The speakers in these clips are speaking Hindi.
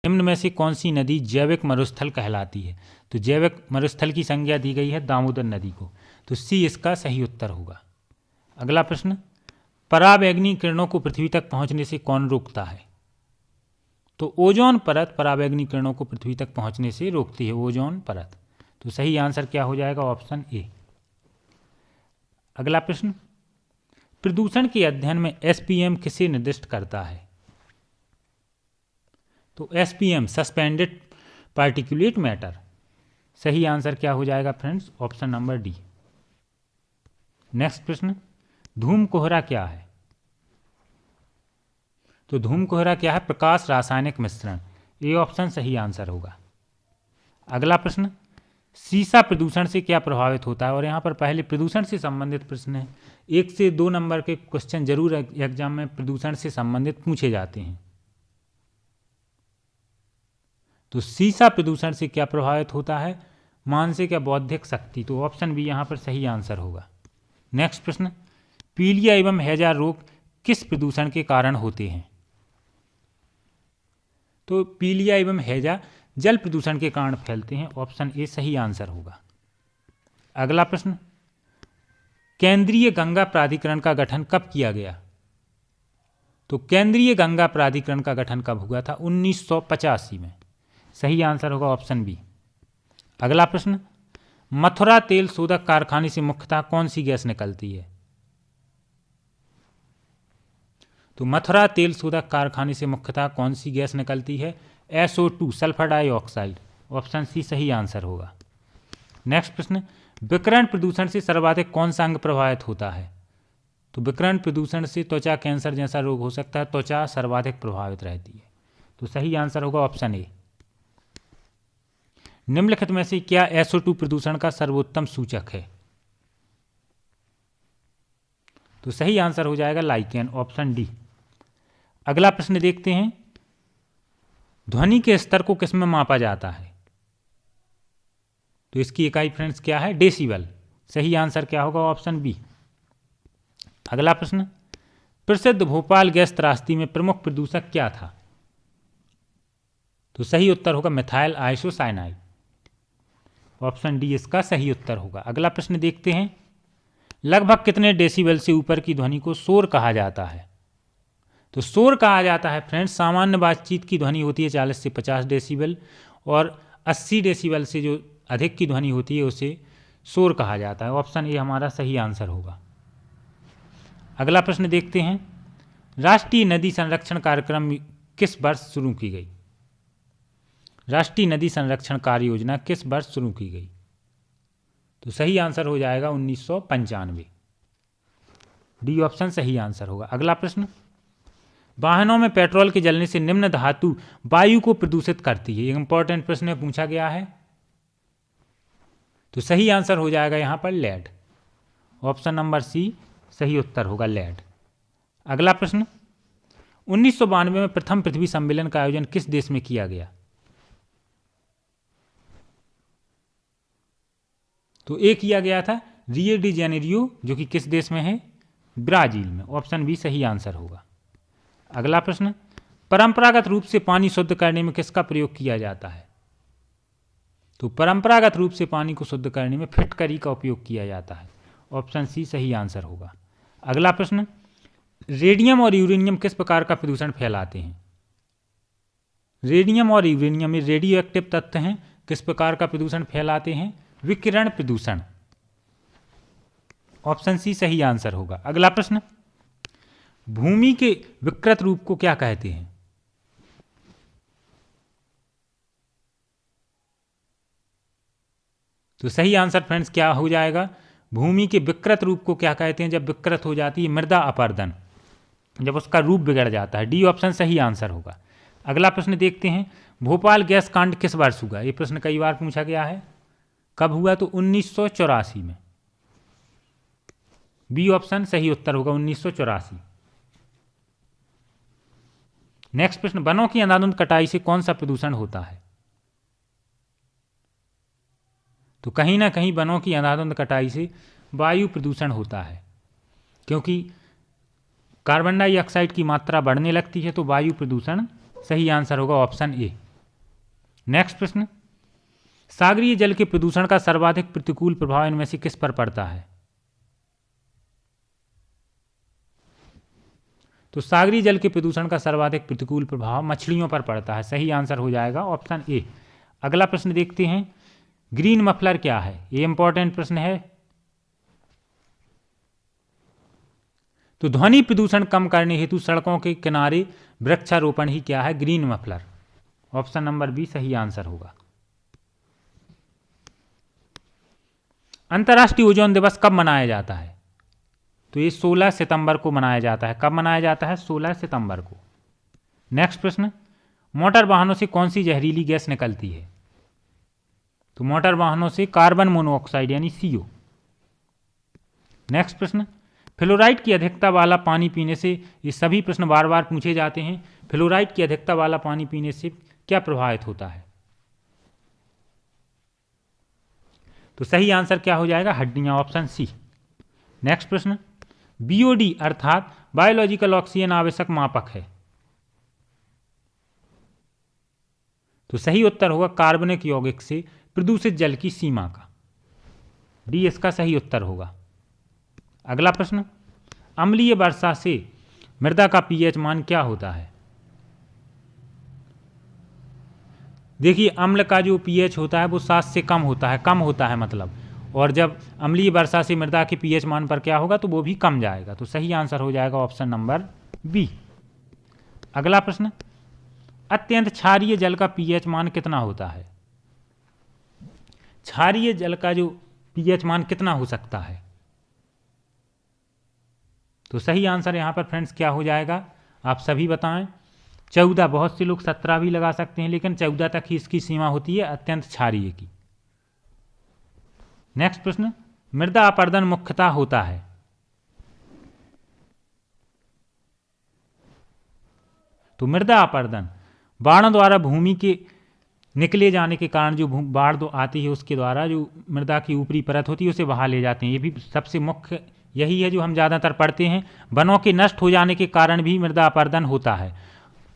निम्न में से कौन सी नदी जैविक मरुस्थल कहलाती है? तो जैविक मरुस्थल की संज्ञा दी गई है दामोदर नदी को, तो सी इसका सही उत्तर होगा। अगला प्रश्न, पराबैंगनी किरणों को पृथ्वी तक पहुंचने से कौन रोकता है? तो ओजोन परत पराबैंगनी किरणों को पृथ्वी तक पहुंचने से रोकती है, ओजोन परत। तो सही आंसर क्या हो जाएगा? Option A. अगला प्रश्न, प्रदूषण के अध्ययन में एसपीएम किसे निर्दिष्ट करता है? तो एसपीएम सस्पेंडेड पार्टिकुलेट मैटर। सही आंसर क्या हो जाएगा friends? Option number D. Next प्रश्न, धूम कोहरा क्या है? तो धूम कोहरा क्या है? प्रकाश रासायनिक मिश्रण। ए ऑप्शन सही आंसर होगा। अगला प्रश्न, सीसा प्रदूषण से क्या प्रभावित होता है? और यहाँ पर पहले प्रदूषण से संबंधित प्रश्न है। 1 से 2 नंबर के क्वेश्चन जरूर एग्जाम में प्रदूषण से संबंधित पूछे जाते हैं। तो सीसा प्रदूषण से क्या प्रभावित होता है? मानसिक या बौद्धिक शक्ति। तो ऑप्शन बी यहाँ पर सही आंसर होगा। नेक्स्ट प्रश्न, पीलिया एवं हैजा रोग किस प्रदूषण के कारण होते हैं? तो पीलिया एवं हैजा जल प्रदूषण के कारण फैलते हैं। ऑप्शन ए सही आंसर होगा। अगला प्रश्न, केंद्रीय गंगा प्राधिकरण का गठन कब किया गया? तो केंद्रीय गंगा प्राधिकरण का गठन कब हुआ था? 1985 में। सही आंसर होगा ऑप्शन बी। अगला प्रश्न, मथुरा तेल शोधक कारखाने से मुख्यतः कौन सी गैस निकलती है? तो मथुरा तेल शोधक कारखाने से मुख्यतः कौन सी गैस निकलती है? SO2 sulphur dioxide. Option C सही आंसर होगा। नेक्स्ट प्रश्न, विकिरण प्रदूषण से सर्वाधिक कौन सा अंग प्रभावित होता है? तो विकिरण प्रदूषण से त्वचा कैंसर जैसा रोग हो सकता है, त्वचा सर्वाधिक प्रभावित रहती है। तो सही आंसर होगा ऑप्शन ए। निम्नलिखित में से क्या SO2 प्रदूषण का सर्वोत्तम सूचक है? तो सही आंसर हो जाएगा लाइकेन। Option D. अगला प्रश्न देखते हैं, ध्वनि के स्तर को किस में मापा जाता है? तो इसकी इकाई फ्रेंड्स क्या है? डेसिबल। सही आंसर क्या होगा? Option B. अगला प्रश्न, प्रसिद्ध भोपाल गैस त्रासदी में प्रमुख प्रदूषक क्या था? तो सही उत्तर होगा मिथाइल आइसोसाइनाइड। ऑप्शन डी इसका सही उत्तर होगा। अगला प्रश्न देखते हैं, लगभग कितने डेसिबल से ऊपर की ध्वनि को शोर कहा जाता है? तो शोर कहा जाता है फ्रेंड्स, सामान्य बातचीत की ध्वनि होती है 40 से 50 डेसिबल, और 80 डेसिबल से जो अधिक की ध्वनि होती है उसे शोर कहा जाता है। ऑप्शन ए हमारा सही आंसर होगा। अगला प्रश्न देखते हैं, राष्ट्रीय नदी संरक्षण कार्यक्रम किस वर्ष शुरू की गई? राष्ट्रीय नदी संरक्षण कार्य योजना किस वर्ष शुरू की गई? तो सही आंसर हो जाएगा 1995। डी ऑप्शन सही आंसर होगा। अगला प्रश्न, वाहनों में पेट्रोल के जलने से निम्न धातु वायु को प्रदूषित करती है। एक इंपॉर्टेंट प्रश्न में पूछा गया है। तो सही आंसर हो जाएगा यहां पर लेड। ऑप्शन नंबर सी सही उत्तर होगा, लेड। अगला प्रश्न, 1992 में प्रथम पृथ्वी सम्मेलन का आयोजन किस देश में किया गया? तो ए किया गया था रियो डी जेनेरियो, जो कि किस देश में है? ब्राजील में। ऑप्शन बी सही आंसर होगा। अगला प्रश्न, परंपरागत रूप से पानी शुद्ध करने में किसका प्रयोग किया जाता है? तो परंपरागत रूप से पानी को शुद्ध करने में फिटकरी का उपयोग किया जाता है। ऑप्शन सी सही आंसर होगा। अगला प्रश्न, रेडियम और यूरेनियम किस प्रकार का प्रदूषण फैलाते हैं? रेडियम और यूरेनियम ये रेडियो एक्टिव तत्व हैं, किस प्रकार का प्रदूषण फैलाते हैं? विकिरण प्रदूषण। ऑप्शन सी सही आंसर होगा। अगला प्रश्न, भूमि के विकृत रूप को क्या कहते हैं? तो सही आंसर फ्रेंड्स क्या हो जाएगा? भूमि के विकृत रूप को क्या कहते हैं? जब विकृत हो जाती है मृदा अपरदन, जब उसका रूप बिगड़ जाता है। डी ऑप्शन सही आंसर होगा। अगला प्रश्न देखते हैं, भोपाल गैस कांड किस वर्ष हुआ? ये प्रश्न कई बार पूछा गया है। कब हुआ? तो 1984 में। बी ऑप्शन सही उत्तर होगा, 1984। नेक्स्ट प्रश्न, वनों की अंधाधुंध कटाई से कौन सा प्रदूषण होता है? तो कहीं ना कहीं वनों की अंधाधुंध कटाई से वायु प्रदूषण होता है, क्योंकि कार्बन डाइऑक्साइड की मात्रा बढ़ने लगती है, तो वायु प्रदूषण सही आंसर होगा ऑप्शन ए। नेक्स्ट प्रश्न, सागरीय जल के प्रदूषण का सर्वाधिक प्रतिकूल प्रभाव इनमें से किस पर पड़ता है? तो सागरीय जल के प्रदूषण का सर्वाधिक प्रतिकूल प्रभाव मछलियों पर पड़ता है। सही आंसर हो जाएगा ऑप्शन ए। अगला प्रश्न देखते हैं, ग्रीन मफलर क्या है? ये इंपॉर्टेंट प्रश्न है। तो ध्वनि प्रदूषण कम करने हेतु सड़कों के किनारे वृक्षारोपण ही क्या है? Green muffler. Option number B सही आंसर होगा। अंतर्राष्ट्रीय ओजोन दिवस कब मनाया जाता है? तो ये 16 सितंबर को मनाया जाता है। कब मनाया जाता है? 16 सितंबर को। नेक्स्ट प्रश्न, मोटर वाहनों से कौन सी जहरीली गैस निकलती है? तो मोटर वाहनों से कार्बन मोनोऑक्साइड यानी CO। नेक्स्ट प्रश्न, फ्लोराइड की अधिकता वाला पानी पीने से, ये सभी प्रश्न बार बार पूछे जाते हैं, फ्लोराइड की अधिकता वाला पानी पीने से क्या प्रभावित होता है? तो सही आंसर क्या हो जाएगा? हड्डियां। Option C. नेक्स्ट प्रश्न, BOD अर्थात बायोलॉजिकल ऑक्सीजन आवश्यक मापक है? तो सही उत्तर होगा कार्बनिक यौगिक से प्रदूषित जल की सीमा का। डी इसका सही उत्तर होगा। अगला प्रश्न, अम्लीय वर्षा से मृदा का pH मान क्या होता है? देखिए, अम्ल का जो pH होता है वो 7 से कम होता है, कम होता है मतलब, और जब अम्लीय वर्षा से मृदा के pH मान पर क्या होगा? तो वो भी कम जाएगा। तो सही आंसर हो जाएगा ऑप्शन नंबर बी। अगला प्रश्न, अत्यंत क्षारीय जल का pH मान कितना होता है? क्षारीय जल का जो pH मान कितना हो सकता है? तो सही आंसर यहां पर फ्रेंड्स क्या हो जाएगा? आप सभी बताएं। 14, बहुत से लोग 17 भी लगा सकते हैं, लेकिन 14 तक ही इसकी सीमा होती है अत्यंत क्षारीय की। नेक्स्ट प्रश्न, मृदा अपरदन मुख्यतः होता है? तो मृदा अपरदन बाढ़ द्वारा भूमि के निकले जाने के कारण, जो बाढ़ आती है उसके द्वारा जो मृदा की ऊपरी परत होती है उसे बहा ले जाते हैं। ये भी सबसे मुख्य यही है जो हम ज़्यादातर पढ़ते हैं। वनों के नष्ट हो जाने के कारण भी मृदा अपरदन होता है,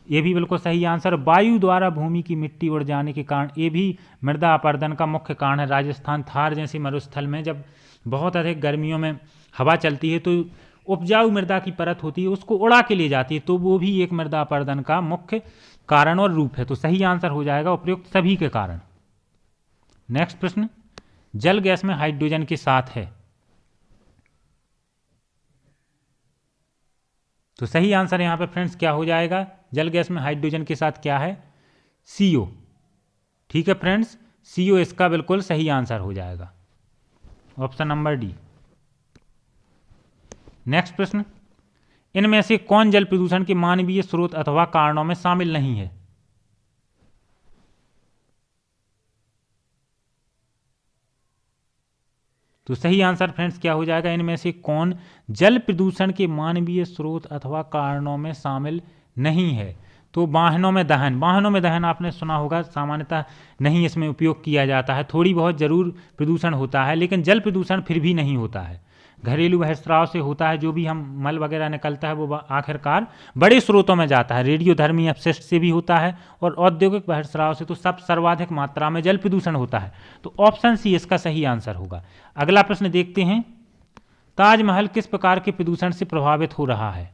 ये भी बिल्कुल सही आंसर। वायु द्वारा भूमि की मिट्टी उड़ जाने के कारण, ये भी मृदा अपरदन का मुख्य कारण है। राजस्थान, थार जैसे मरुस्थल में जब बहुत अधिक गर्मियों में हवा चलती है तो उपजाऊ मृदा की परत होती है उसको उड़ा के ले जाती है, तो वो भी एक मृदा अपरदन का मुख्य कारण और रूप है। तो सही आंसर हो जाएगा उपयुक्त सभी के कारण। नेक्स्ट प्रश्न, जल गैस में हाइड्रोजन के साथ है? तो सही आंसर यहां पर फ्रेंड्स क्या हो जाएगा? जल गैस में हाइड्रोजन के साथ क्या है? CO। ठीक है फ्रेंड्स, CO इसका बिल्कुल सही आंसर हो जाएगा, ऑप्शन नंबर डी। नेक्स्ट प्रश्न, इनमें से कौन जल प्रदूषण के मानवीय स्रोत अथवा कारणों में शामिल नहीं है? तो सही आंसर फ्रेंड्स क्या हो जाएगा? इनमें से कौन जल प्रदूषण के मानवीय स्रोत अथवा कारणों में शामिल नहीं है? तो वाहनों में दहन। वाहनों में दहन आपने सुना होगा, सामान्यतः नहीं इसमें उपयोग किया जाता है, थोड़ी बहुत जरूर प्रदूषण होता है, लेकिन जल प्रदूषण फिर भी नहीं होता है। घरेलू बहिस्राव से होता है, जो भी हम मल वगैरह निकलता है वो आखिरकार बड़े स्रोतों में जाता है। रेडियोधर्मी अपशिष्ट से भी होता है और औद्योगिक बहिस्राव से तो सब सर्वाधिक मात्रा में जल प्रदूषण होता है। तो ऑप्शन सी इसका सही आंसर होगा। अगला प्रश्न देखते हैं, ताजमहल किस प्रकार के प्रदूषण से प्रभावित हो रहा है?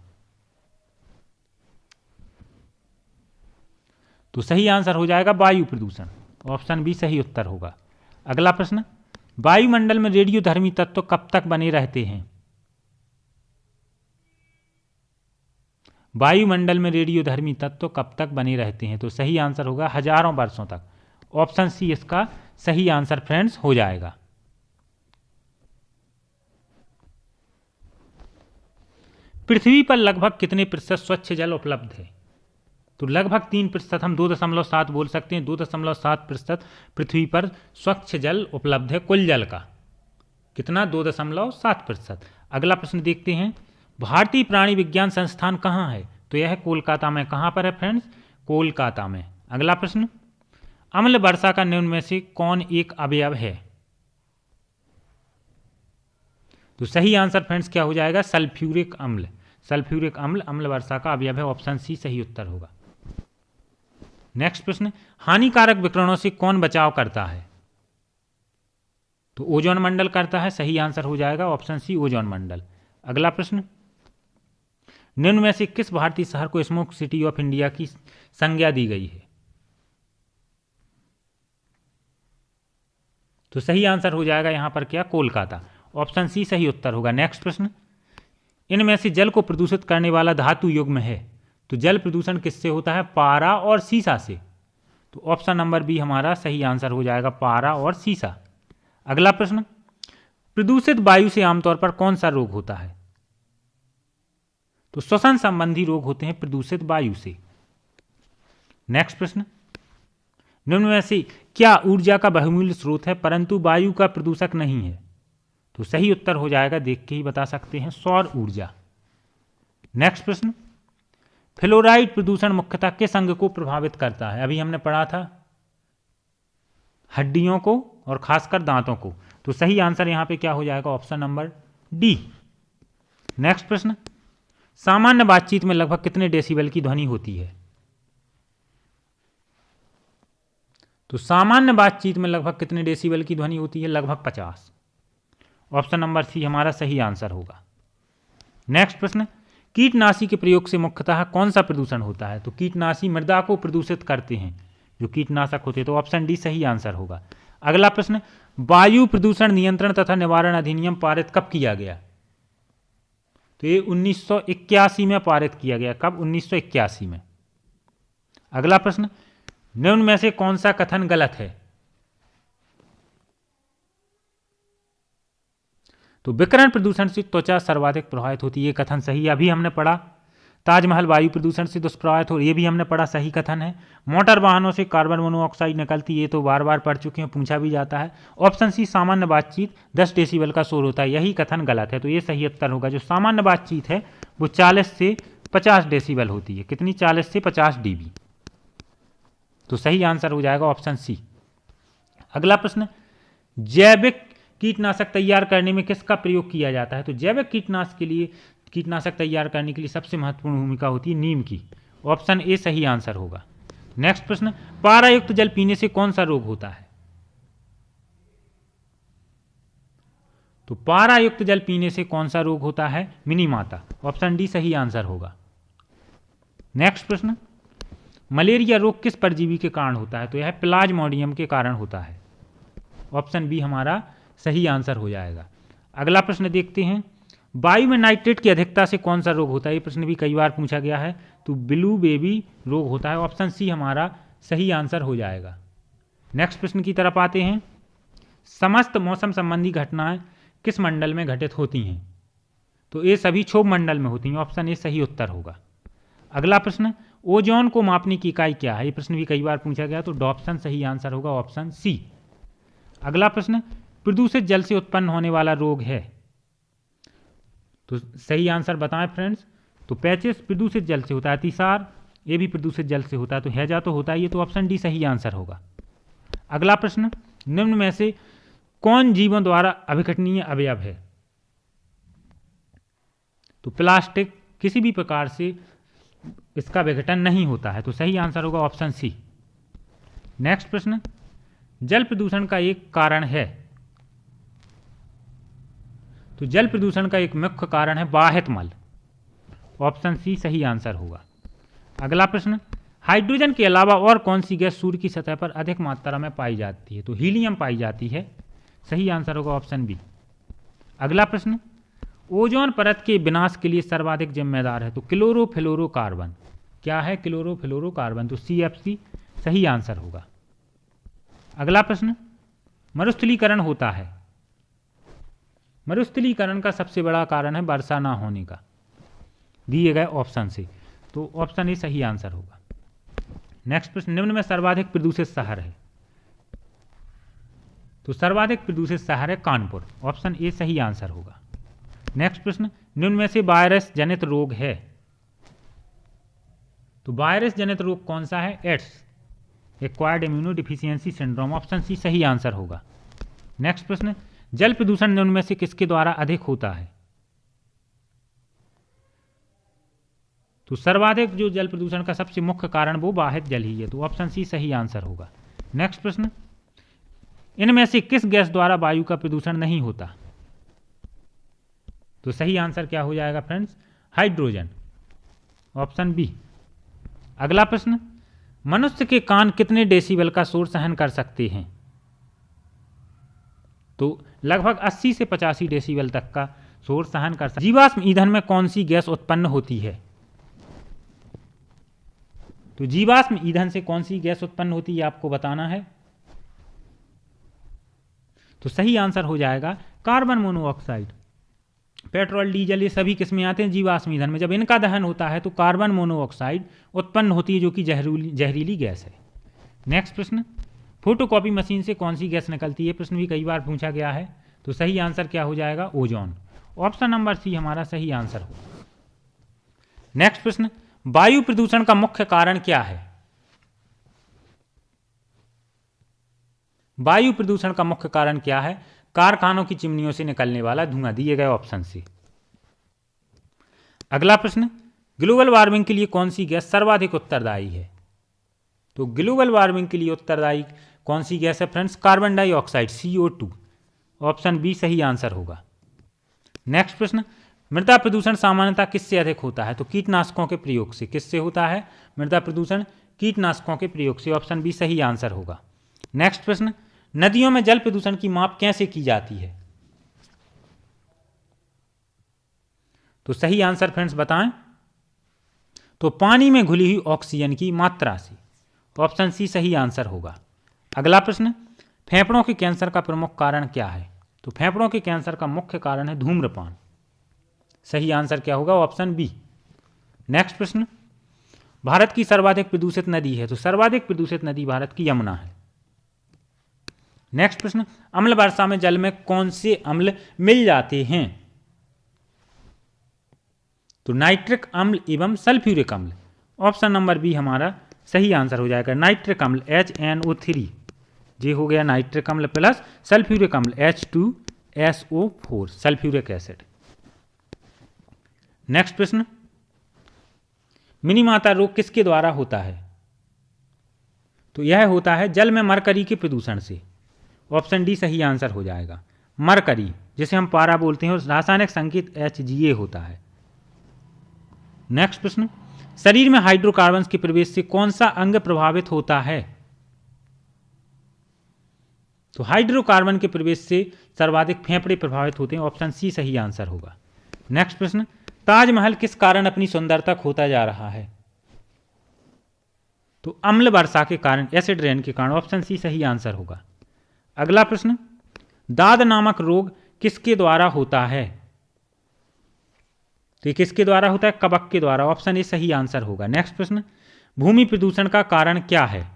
तो सही आंसर हो जाएगा वायु प्रदूषण, ऑप्शन बी सही उत्तर होगा। अगला प्रश्न, वायुमंडल में रेडियोधर्मी तत्व कब तक बने रहते हैं? वायुमंडल में रेडियोधर्मी तत्व कब तक बने रहते हैं? तो सही आंसर होगा हजारों वर्षों तक, ऑप्शन सी इसका सही आंसर फ्रेंड्स हो जाएगा। पृथ्वी पर लगभग कितने प्रतिशत स्वच्छ जल उपलब्ध है? तो लगभग 3%, हम 2.7 बोल सकते हैं। 2.7% पृथ्वी पर स्वच्छ जल उपलब्ध है कुल जल का। कितना? 2.7%। अगला प्रश्न देखते हैं, भारतीय प्राणी विज्ञान संस्थान कहाँ है? तो यह है कोलकाता में। कहाँ पर है फ्रेंड्स? कोलकाता में। अगला प्रश्न, अम्ल वर्षा का निम्न में से कौन एक अवयव है? तो सही आंसर फ्रेंड्स क्या हो जाएगा? सल्फ्यूरिक अम्ल। सल्फ्यूरिक अम्ल अम्ल वर्षा का अवयव है, ऑप्शन सी सही उत्तर होगा। नेक्स्ट प्रश्न, हानिकारक विकिरणों से कौन बचाव करता है? तो ओजोन मंडल करता है, सही आंसर हो जाएगा ऑप्शन सी ओजोन मंडल। अगला प्रश्न, निम्न में से किस भारतीय शहर को स्मोक सिटी ऑफ इंडिया की संज्ञा दी गई है? तो सही आंसर हो जाएगा यहां पर क्या? कोलकाता। ऑप्शन सी सही उत्तर होगा। नेक्स्ट प्रश्न, इनमें से जल को प्रदूषित करने वाला धातु युग्म है? तो जल प्रदूषण किससे होता है? पारा और सीसा से। तो ऑप्शन नंबर बी हमारा सही आंसर हो जाएगा, पारा और सीसा। अगला प्रश्न, प्रदूषित वायु से आमतौर पर कौन सा रोग होता है? तो श्वसन संबंधी रोग होते हैं प्रदूषित वायु से। नेक्स्ट प्रश्न, निम्न में से क्या ऊर्जा का बहुमूल्य स्रोत है परंतु वायु का प्रदूषक नहीं है? तो सही उत्तर हो जाएगा, देख के ही बता सकते हैं, सौर ऊर्जा। नेक्स्ट प्रश्न, फ्लोराइड प्रदूषण मुख्यतः किस अंग को प्रभावित करता है? अभी हमने पढ़ा था हड्डियों को और खासकर दांतों को। तो सही आंसर यहां पे क्या हो जाएगा? Option number D. नेक्स्ट प्रश्न, सामान्य बातचीत में लगभग कितने डेसिबल की ध्वनि होती है? तो सामान्य बातचीत में लगभग कितने डेसिबल की ध्वनि होती है? लगभग 50। ऑप्शन नंबर सी हमारा सही आंसर होगा। नेक्स्ट प्रश्न, कीटनाशी के प्रयोग से मुख्यतः कौन सा प्रदूषण होता है? तो कीटनाशी मृदा को प्रदूषित करते हैं जो कीटनाशक होते हैं। तो ऑप्शन डी सही आंसर होगा। अगला प्रश्न, वायु प्रदूषण नियंत्रण तथा निवारण अधिनियम पारित कब किया गया? तो ये 1981 में पारित किया गया। कब? 1981 में। अगला प्रश्न, निम्न में से कौन सा कथन गलत है? तो विकिरण प्रदूषण से त्वचा सर्वाधिक प्रभावित होती है, ये कथन सही है। अभी हमने पढ़ा ताजमहल वायु प्रदूषण से दुष्प्रभावित हो, ये भी हमने पढ़ा, सही कथन है। मोटर वाहनों से कार्बन मोनोऑक्साइड निकलती, ये तो बार बार पढ़ चुके हैं, पूछा भी जाता है। ऑप्शन सी सामान्य बातचीत 10 डेसिबल का शोर होता है, यही कथन गलत है। तो ये सही उत्तर होगा। जो सामान्य बातचीत है वो 40 से 50 डेसिबल होती है। कितनी? 40 से 50 dB। तो सही आंसर हो जाएगा ऑप्शन सी। अगला प्रश्न, जैविक कीटनाशक तैयार करने में किसका प्रयोग किया जाता है? तो जैविक कीटनाशक तैयार करने के लिए सबसे महत्वपूर्ण भूमिका होती है नीम की। ऑप्शन ए सही आंसर होगा। नेक्स्ट प्रश्न, पारायुक्त जल पीने से कौन सा रोग होता है? तो पारायुक्त जल पीने से कौन सा रोग होता है? मिनी माता। ऑप्शन डी सही आंसर होगा। नेक्स्ट प्रश्न, मलेरिया रोग किस परजीवी के कारण होता है? तो यह प्लाज्मोडियम के कारण होता है। ऑप्शन बी हमारा सही आंसर हो जाएगा। अगला प्रश्न देखते हैं, वायु में नाइट्रेट की अधिकता से कौन सा रोग होता है? ये प्रश्न भी कई बार पूछा गया है। तो ब्लू बेबी रोग होता है। ऑप्शन सी हमारा सही आंसर हो जाएगा। नेक्स्ट प्रश्न की तरफ आते हैं, समस्त मौसम संबंधी घटनाएं किस मंडल में घटित होती हैं? तो ये सभी क्षोभ मंडल में होती हैं। ऑप्शन ए सही उत्तर होगा। अगला प्रश्न, ओजोन को मापने की इकाई क्या है? ये प्रश्न भी कई बार पूछा गया। तो डॉप्सन सही आंसर होगा, ऑप्शन सी। अगला प्रश्न, प्रदूषित जल से उत्पन्न होने वाला रोग है? तो सही आंसर बताएं फ्रेंड्स। तो पैचेस प्रदूषित जल से होता है। अतिसार ये भी प्रदूषित जल से होता है। तो हैजा तो होता ही है। तो ऑप्शन डी सही आंसर होगा। अगला प्रश्न, निम्न में से कौन जीवों द्वारा अभिघटनीय अवयव है? तो प्लास्टिक किसी भी प्रकार से इसका विघटन नहीं होता है। तो सही आंसर होगा ऑप्शन सी। नेक्स्ट प्रश्न, जल प्रदूषण का एक कारण है? तो जल प्रदूषण का एक मुख्य कारण है बाहित मल। ऑप्शन सी सही आंसर होगा। अगला प्रश्न, हाइड्रोजन के अलावा और कौन सी गैस सूर्य की सतह पर अधिक मात्रा में पाई जाती है? तो हीलियम पाई जाती है। सही आंसर होगा ऑप्शन बी। अगला प्रश्न, ओजोन परत के विनाश के लिए सर्वाधिक जिम्मेदार है? तो क्लोरोफ्लोरोकार्बन। क्या है? क्लोरोफ्लोरोकार्बन। तो CFC सही आंसर होगा। अगला प्रश्न, मरुस्थलीकरण होता है? मरुस्थलीकरण का सबसे बड़ा कारण है वर्षा ना होने का, दिए गए ऑप्शन से। तो ऑप्शन ए सही आंसर होगा। नेक्स्ट प्रश्न, निम्न में सर्वाधिक प्रदूषित शहर है? तो सर्वाधिक प्रदूषित शहर है कानपुर। ऑप्शन ए सही आंसर होगा। नेक्स्ट प्रश्न, निम्न में से वायरस जनित रोग है? तो वायरस जनित रोग कौन सा है? AIDS, acquired immunodeficiency syndrome. Option C सही आंसर होगा। नेक्स्ट प्रश्न, जल प्रदूषण निम्न में से किसके द्वारा अधिक होता है? तो सर्वाधिक जो जल प्रदूषण का सबसे मुख्य कारण वो वाहित जल ही है, तो ऑप्शन सी सही आंसर होगा। नेक्स्ट प्रश्न, इनमें से किस गैस द्वारा वायु का प्रदूषण नहीं होता? तो सही आंसर क्या हो जाएगा फ्रेंड्स? Hydrogen, option B. अगला प्रश्न, मनुष्य के कान कितने डेसिबल का शोर सहन कर सकते हैं? तो लगभग 80 से 85 डेसिबल तक का शोर सहन कर सकते हैं। जीवाश्म ईंधन में कौन सी गैस उत्पन्न होती है? तो जीवाश्म ईंधन से कौन सी गैस उत्पन्न होती है आपको बताना है। तो सही आंसर हो जाएगा कार्बन मोनोऑक्साइड। पेट्रोल, डीजल ये सभी किसमें आते हैं? जीवाश्म ईंधन में। जब इनका दहन होता है तो कार्बन मोनोऑक्साइड उत्पन्न होती है, जो कि जहरीली गैस है। नेक्स्ट प्रश्न, फोटोकॉपी मशीन से कौन सी गैस निकलती है? प्रश्न भी कई बार पूछा गया है। तो सही आंसर क्या हो जाएगा? ओजोन, ऑप्शन नंबर सी हमारा सही आंसर हो। नेक्स्ट प्रश्न, वायु प्रदूषण का मुख्य कारण क्या है? वायु प्रदूषण का मुख्य कारण क्या है? कारखानों की चिमनियों से निकलने वाला धुआं, दिए गए ऑप्शन से। अगला प्रश्न, ग्लोबल वार्मिंग के लिए कौन सी गैस सर्वाधिक उत्तरदायी है? तो ग्लोबल वार्मिंग के लिए उत्तरदायी कौन सी गैस है friends? Carbon dioxide, CO2, option B सही आंसर होगा। नेक्स्ट प्रश्न, मृदा प्रदूषण सामान्यतः किससे अधिक होता है? तो कीटनाशकों के प्रयोग से। किससे होता है मृदा प्रदूषण? कीटनाशकों के प्रयोग से, ऑप्शन बी सही आंसर होगा। नेक्स्ट प्रश्न, नदियों में जल प्रदूषण की माप कैसे की जाती है? तो सही आंसर फ्रेंड्स बताएं। तो पानी में घुली हुई ऑक्सीजन की मात्रा से, ऑप्शन सी सही आंसर होगा। अगला प्रश्न, फेफड़ों के कैंसर का प्रमुख कारण क्या है? तो फेफड़ों के कैंसर का मुख्य कारण है धूम्रपान। सही आंसर क्या होगा? Option B. नेक्स्ट प्रश्न, भारत की सर्वाधिक प्रदूषित नदी है? तो सर्वाधिक प्रदूषित नदी भारत की यमुना है। नेक्स्ट प्रश्न, अम्ल वर्षा में जल में कौन से अम्ल मिल जाते हैं? तो नाइट्रिक अम्ल एवं सल्फ्यूरिक अम्ल, ऑप्शन नंबर बी हमारा सही आंसर हो जाएगा। नाइट्रिक अम्ल HNO3, ये हो गया नाइट्रिक अम्ल, प्लस सल्फ्यूरिक अम्ल H2SO4, सल्फ्यूरिक एसिड। नेक्स्ट प्रश्न, मिनीमाता रोग किसके द्वारा होता है? तो यह होता है जल में मरकरी के प्रदूषण से, ऑप्शन डी सही आंसर हो जाएगा। मरकरी, जिसे हम पारा बोलते हैं, और रासायनिक संकेत Hga होता है। नेक्स्ट प्रश्न, शरीर में हाइड्रोकार्बन्स के प्रवेश से कौन सा अंग प्रभावित होता है? तो हाइड्रोकार्बन के प्रवेश से सर्वाधिक फेफड़े प्रभावित होते हैं, ऑप्शन सी सही आंसर होगा। नेक्स्ट प्रश्न, ताजमहल किस कारण अपनी सुंदरता खोता जा रहा है? तो अम्ल वर्षा के कारण, एसिड रेन के कारण, ऑप्शन सी सही आंसर होगा। अगला प्रश्न, दाद नामक रोग किसके द्वारा होता है? तो किसके द्वारा होता है? कवक के द्वारा, ऑप्शन ए सही आंसर होगा। नेक्स्ट प्रश्न, भूमि प्रदूषण का कारण क्या है?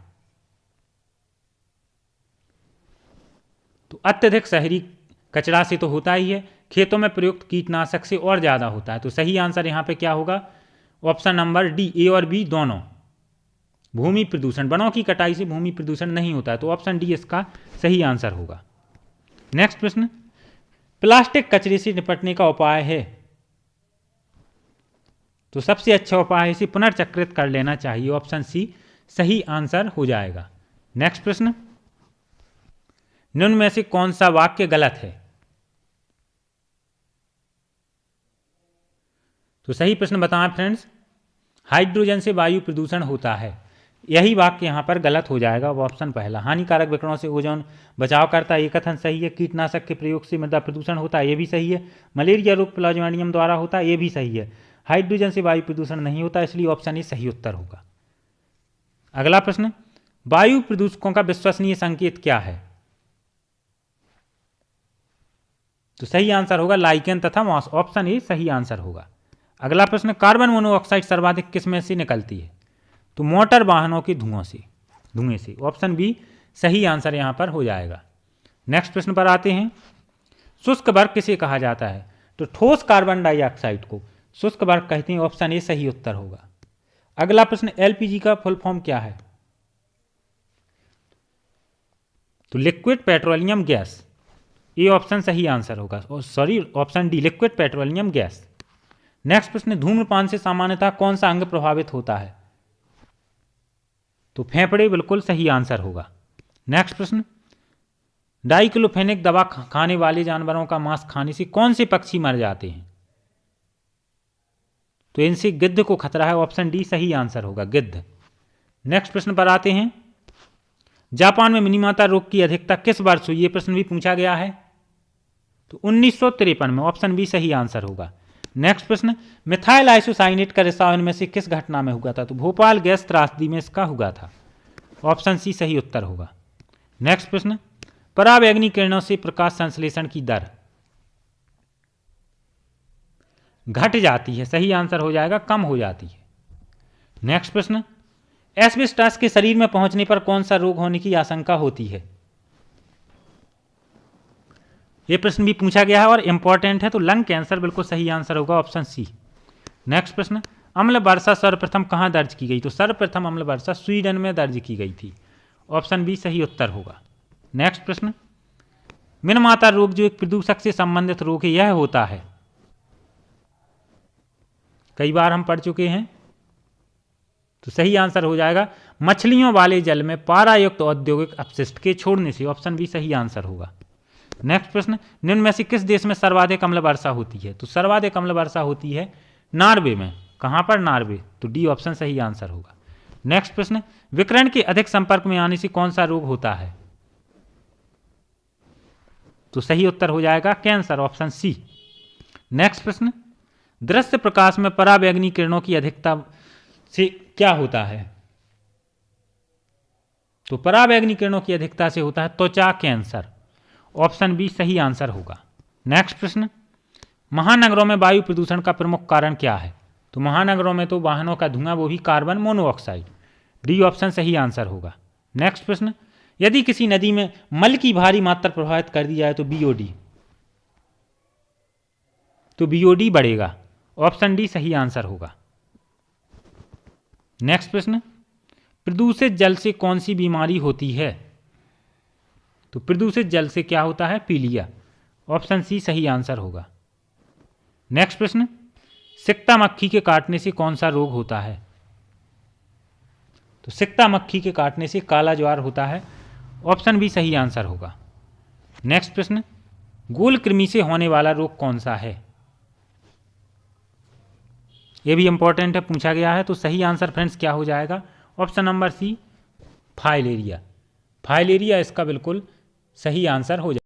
तो अत्यधिक शहरी कचरा से तो होता ही है, खेतों में प्रयुक्त कीटनाशक से और ज्यादा होता है। तो सही आंसर यहां पे क्या होगा? ऑप्शन नंबर डी, ए और बी दोनों। भूमि प्रदूषण, वनों की कटाई से भूमि प्रदूषण नहीं होता है, तो ऑप्शन डी इसका सही आंसर होगा। नेक्स्ट प्रश्न, प्लास्टिक कचरे से निपटने का उपाय है? तो सबसे अच्छा उपाय है इसे पुनर्चक्रित कर लेना चाहिए, ऑप्शन सी सही आंसर हो जाएगा। नेक्स्ट प्रश्न, निम्न में से कौन सा वाक्य गलत है? तो सही प्रश्न बताएं फ्रेंड्स। हाइड्रोजन से वायु प्रदूषण होता है, यही वाक्य यहाँ पर गलत हो जाएगा, वो ऑप्शन पहला। हानिकारक विकिरणों से ओजोन बचाव करता है, ये कथन सही है। कीटनाशक के प्रयोग से मृदा प्रदूषण होता है, ये भी सही है। मलेरिया रोग प्लाज्मोडियम द्वारा होता है, ये भी सही है। हाइड्रोजन से वायु प्रदूषण नहीं होता, इसलिए ऑप्शन ए सही उत्तर होगा। अगला प्रश्न, वायु प्रदूषकों का विश्वसनीय संकेत क्या है? तो सही आंसर होगा लाइकेन तथा मॉस, ऑप्शन ए सही आंसर होगा। अगला प्रश्न, कार्बन मोनोऑक्साइड सर्वाधिक किस में से निकलती है? तो मोटर वाहनों के धुएं से, ऑप्शन बी सही आंसर यहां पर हो जाएगा। नेक्स्ट प्रश्न पर आते हैं, शुष्क वर्ग किसे कहा जाता है? तो ठोस कार्बन डाइऑक्साइड को शुष्क वर्ग कहते हैं, ऑप्शन ए सही उत्तर होगा। अगला प्रश्न, एलपीजी का फुल फॉर्म क्या है? तो लिक्विड पेट्रोलियम गैस, ये ऑप्शन सही आंसर होगा। Sorry, option D liquid petroleum gas. Next प्रश्न, धूम्रपान से सामान्यतः कौन सा अंग प्रभावित होता है? तो फेफड़े बिल्कुल सही आंसर होगा। नेक्स्ट प्रश्न, डाइक्लोफेनेक दवा खाने वाले जानवरों का मांस खाने से कौन से पक्षी मर जाते हैं? तो इनसे गिद्ध को खतरा है, ऑप्शन डी सही आंसर होगा, गिद्ध। नेक्स्ट प्रश्न पर आते हैं, जापान में मिनीमाता रोग की अधिकता किस वर्ष हुई? ये प्रश्न भी पूछा गया है, तो 1953 में, ऑप्शन बी सही आंसर होगा। नेक्स्ट प्रश्न, मिथाइल आइसोसाइनेट का रिसाव इनमें से किस घटना में हुआ था? तो भोपाल गैस त्रासदी में इसका हुआ था, ऑप्शन सी सही उत्तर होगा। नेक्स्ट प्रश्न, पराबैंगनी किरणों से प्रकाश संश्लेषण की दर घट जाती है, सही आंसर हो जाएगा, कम हो जाती है। नेक्स्ट प्रश्न, एस्बेस्टॉस के शरीर में पहुंचने पर कौन सा रोग होने की आशंका होती है? यह प्रश्न भी पूछा गया है और इंपॉर्टेंट है, तो लंग कैंसर बिल्कुल सही आंसर होगा, ऑप्शन सी। नेक्स्ट प्रश्न, अम्ल वर्षा सर्वप्रथम कहां दर्ज की गई? तो सर्वप्रथम अम्ल वर्षा स्वीडन में दर्ज की गई थी, ऑप्शन बी सही उत्तर होगा। नेक्स्ट प्रश्न, मिनमाता रोग जो एक प्रदूषक से संबंधित रोग है, यह होता है, कई बार हम पढ़ चुके हैं, तो सही आंसर हो जाएगा मछलियों वाले जल में पारायुक्त औद्योगिक अपशिष्ट के छोड़ने से, ऑप्शन बी सही आंसर होगा। नेक्स्ट प्रश्न, निम्न में से किस देश में सर्वाधिक अम्ल वर्षा होती है? तो सर्वाधिक अम्ल वर्षा होती है नॉर्वे में, कहां पर? नॉर्वे, तो डी ऑप्शन सही आंसर होगा। नेक्स्ट प्रश्न, विकिरण के अधिक संपर्क में आने से कौन सा रोग होता है? तो सही उत्तर हो जाएगा कैंसर, ऑप्शन सी। नेक्स्ट प्रश्न, दृश्य प्रकाश में पराबैंगनी किरणों की अधिकता से क्या होता है? तो पराबैंगनी किरणों की अधिकता से होता है त्वचा कैंसर, ऑप्शन बी सही आंसर होगा। नेक्स्ट प्रश्न, महानगरों में वायु प्रदूषण का प्रमुख कारण क्या है? तो महानगरों में तो वाहनों का धुआं, वो भी कार्बन मोनोऑक्साइड, डी ऑप्शन सही आंसर होगा। नेक्स्ट प्रश्न, यदि किसी नदी में मल की भारी मात्रा प्रभावित कर दी जाए तो बीओडी, तो बीओडी बढ़ेगा, ऑप्शन डी सही आंसर होगा। नेक्स्ट प्रश्न, प्रदूषित जल से कौन सी बीमारी होती है? तो प्रदूषित जल से क्या होता है? पीलिया, ऑप्शन सी सही आंसर होगा। नेक्स्ट प्रश्न, सिक्ता मक्खी के काटने से कौन सा रोग होता है? तो सिक्ता मक्खी के काटने से काला ज्वार होता है, ऑप्शन बी सही आंसर होगा। नेक्स्ट प्रश्न, गोल कृमि से होने वाला रोग कौन सा है? यह भी इंपॉर्टेंट है, पूछा गया है, तो सही आंसर फ्रेंड्स क्या हो जाएगा? Option number C filaria, filaria इसका बिल्कुल सही आंसर हो जाएगा।